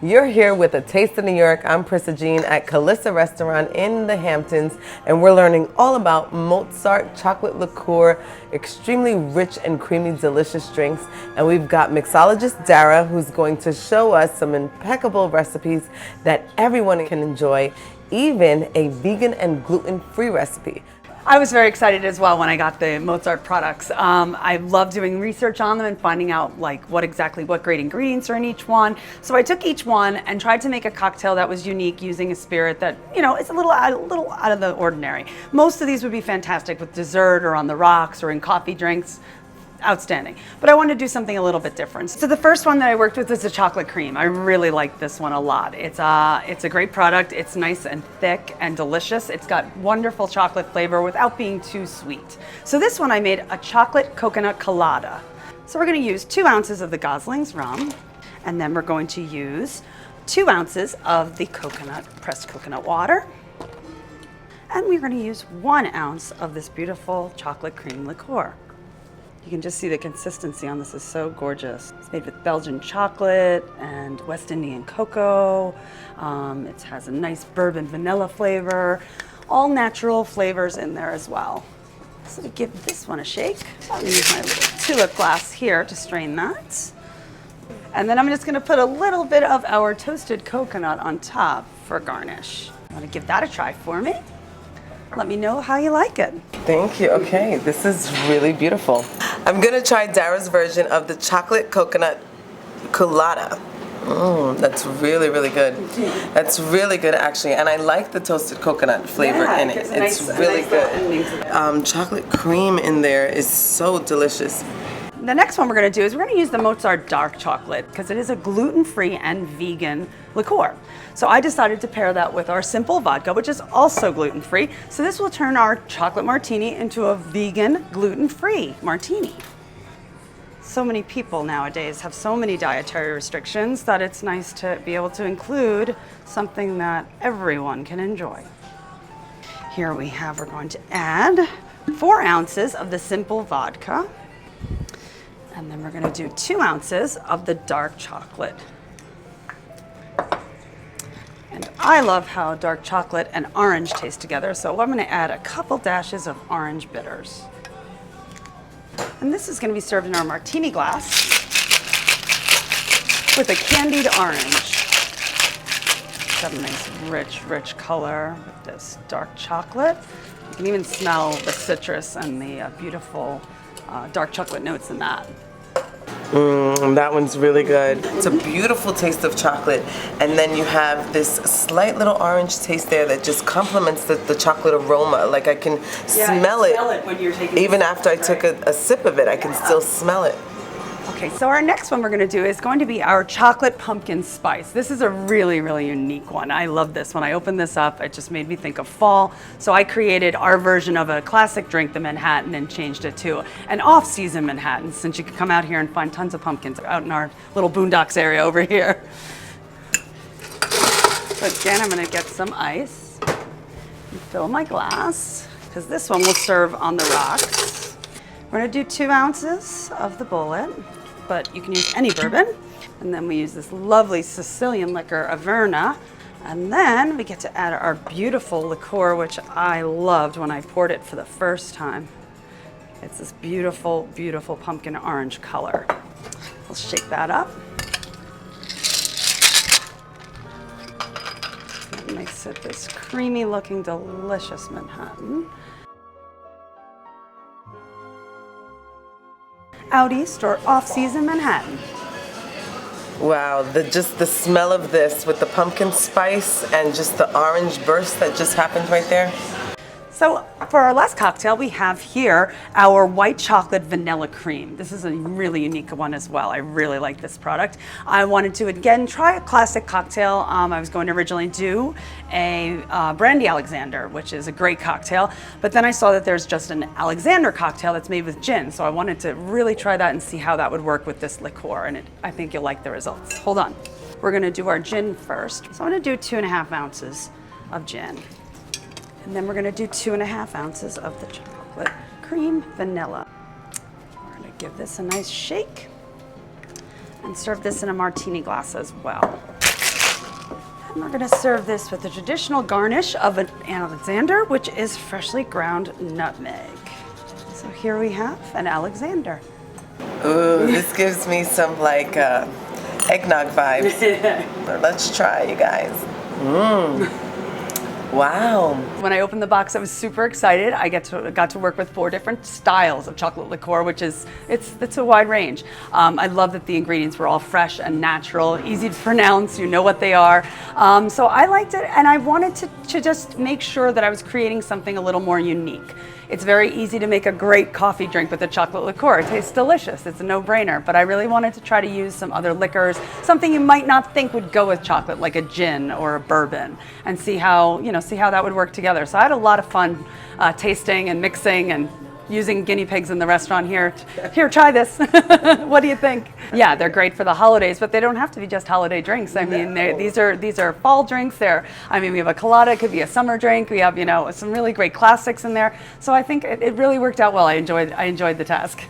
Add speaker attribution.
Speaker 1: You're here with A Taste of New York. I'm Prissa Jean at Calissa Restaurant in the Hamptons, and we're learning all about Mozart Chocolate Liqueur, extremely rich and creamy, delicious drinks. And we've got mixologist Dara, who's going to show us some impeccable recipes that everyone can enjoy, even a vegan and gluten-free recipe.
Speaker 2: I was very excited as well when I got the Mozart products. I love doing research on them and finding out like what great ingredients are in each one. So I took each one and tried to make a cocktail that was unique using a spirit that, you know, it's a little out of the ordinary. Most of these would be fantastic with dessert or on the rocks or in coffee drinks. Outstanding. But I wanted to do something a little bit different. So the first one that I worked with is the chocolate cream. I really like this one a lot. It's a great product. It's nice and thick and delicious. It's got wonderful chocolate flavor without being too sweet. So this one I made a chocolate coconut colada. So we're going to use 2 ounces of the Gosling's rum, and then we're going to use 2 ounces of the pressed coconut water. And we're going to use 1 ounce of this beautiful chocolate cream liqueur. You can just see the consistency on this is so gorgeous. It's made with Belgian chocolate and West Indian cocoa. It has a nice bourbon vanilla flavor, all natural flavors in there as well. So to give this one a shake, I'm gonna use my little tulip glass here to strain that. And then I'm just gonna put a little bit of our toasted coconut on top for garnish. I'm gonna give that a try for me. Let me know how you like it.
Speaker 1: Thank you. Okay, this is really beautiful. I'm gonna try Dara's version of the chocolate coconut colada. That's really, really good. That's really good, actually, and I like the toasted coconut flavor in it. It's really good. Chocolate cream in there is so delicious.
Speaker 2: The next one we're going to do is we're going to use the Mozart Dark Chocolate because it is a gluten-free and vegan liqueur. So I decided to pair that with our simple vodka, which is also gluten-free. So this will turn our chocolate martini into a vegan, gluten-free martini. So many people nowadays have so many dietary restrictions that it's nice to be able to include something that everyone can enjoy. Here we're going to add 4 ounces of the simple vodka. And then we're going to do 2 ounces of the dark chocolate. And I love how dark chocolate and orange taste together, so I'm going to add a couple dashes of orange bitters. And this is going to be served in our martini glass with a candied orange. It's got a nice, rich color with this dark chocolate. You can even smell the citrus and the beautiful dark chocolate notes in that.
Speaker 1: That one's really good. It's a beautiful taste of chocolate, and then you have this slight little orange taste there that just complements the chocolate aroma. Like I can smell it when you're taking even after I took a sip of it, I can still smell it.
Speaker 2: Okay, so our next one we're going to do is going to be our chocolate pumpkin spice. This is a really, really unique one. I love this. When I opened this up, it just made me think of fall. So I created our version of a classic drink, the Manhattan, and changed it to an off-season Manhattan, since you can come out here and find tons of pumpkins out in our little boondocks area over here. So again, I'm going to get some ice and fill my glass, because this one will serve on the rocks. We're going to do 2 ounces of the bullet, but you can use any bourbon. And then we use this lovely Sicilian liquor, Averna. And then we get to add our beautiful liqueur, which I loved when I poured it for the first time. It's this beautiful, beautiful pumpkin orange color. We'll shake that up. That makes it this creamy looking, delicious Manhattan. Out east or off-season Manhattan.
Speaker 1: Wow, just the smell of this with the pumpkin spice and just the orange burst that just happened right there.
Speaker 2: So for our last cocktail, we have here our white chocolate vanilla cream. This is a really unique one as well. I really like this product. I wanted to, again, try a classic cocktail. I was going to originally do a brandy Alexander, which is a great cocktail, but then I saw that there's just an Alexander cocktail that's made with gin, so I wanted to really try that and see how that would work with this liqueur, and I think you'll like the results. Hold on. We're going to do our gin first. So I'm going to do 2.5 ounces of gin. And then we're going to do 2.5 ounces of the chocolate cream vanilla. We're going to give this a nice shake and serve this in a martini glass as well. And we're gonna serve this with the traditional garnish of an Alexander, which is freshly ground nutmeg. So here we have an Alexander.
Speaker 1: Ooh, this gives me some like eggnog vibes. Let's try, you guys. Wow.
Speaker 2: When I opened the box, I was super excited. I got to work with 4 different styles of chocolate liqueur, which is, it's a wide range. I love that the ingredients were all fresh and natural, easy to pronounce, you know what they are. So I liked it, and I wanted to just make sure that I was creating something a little more unique. It's very easy to make a great coffee drink with a chocolate liqueur. It tastes delicious, it's a no-brainer, but I really wanted to try to use some other liquors, something you might not think would go with chocolate, like a gin or a bourbon, and see how that would work together. So I had a lot of fun tasting and mixing and using guinea pigs in the restaurant here. Here, try this. What do you think? Yeah, they're great for the holidays, but they don't have to be just holiday drinks. I mean, these are fall drinks. We have a colada, it could be a summer drink. We have, some really great classics in there. So I think it really worked out well. I enjoyed the task.